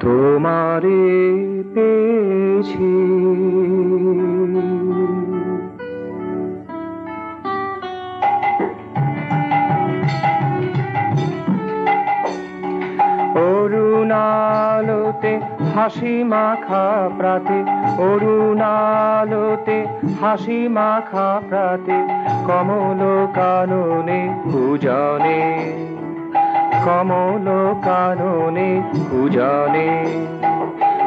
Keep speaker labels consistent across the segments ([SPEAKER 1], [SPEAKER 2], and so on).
[SPEAKER 1] তোমারে পেয়েছি। অরুণালোতে হাসি মাখা প্রাতে, অরুণালোতে হাসি মাখা প্রাতে, কমল কাননে পূজনে, কমল কাননে পূজনে।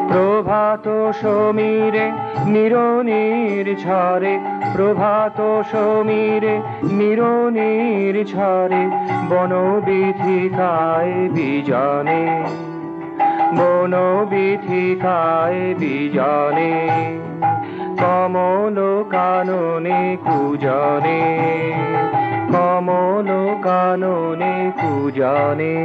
[SPEAKER 1] প্রভাত সমীরে নিরনির ঝরে, প্রভাত সমীরে নিরনির ঝরে, বনবিথিকায় বিজনে, বনবিথিকায় বিজনে, কমল কাননে পূজনে, কমল কাননে পূজনে।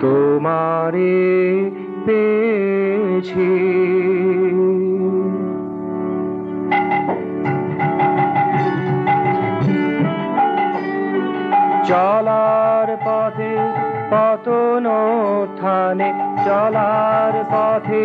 [SPEAKER 1] তোমারে পেয়েছি। চলার পথে পতনোত্থানে, চলার পথে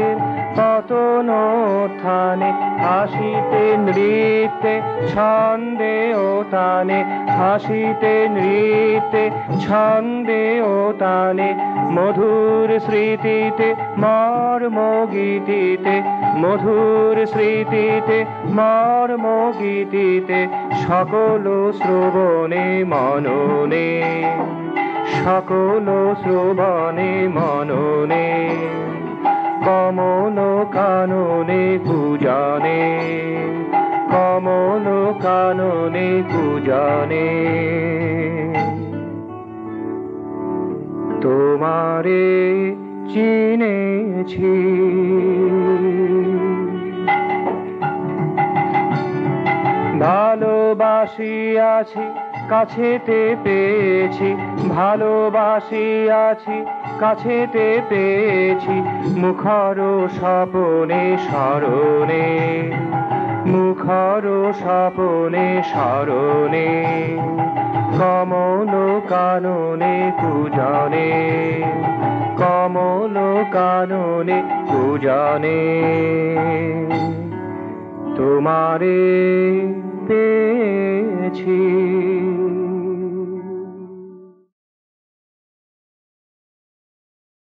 [SPEAKER 1] পতনোত্থানে, হাসিতে নৃত্যে ছন্দে ও তানে, হাসিতে নৃত্যে ছন্দে ও তানে, মধুর স্মৃতিতে মর্ম গীতিতে, মধুর স্মৃতিতে মর্ম গীতিতে, সকল শ্রবণে মননে, সকল শ্রবণে মননে, কমল কাননে পূজনে, কমল কাননে পূজনে। তোমারে চিনেছি। ভালোবাসিয়াছি কাছেতে পেয়েছি, ভালোবাসিয়াছি কাছেতে পেয়েছি, মুখর স্বপনে স্মরণে, মুখর স্বপনে স্মরণে, কমল কাননে পূজনে, কমল কাননে পূজনে। তোমারে পেয়েছি।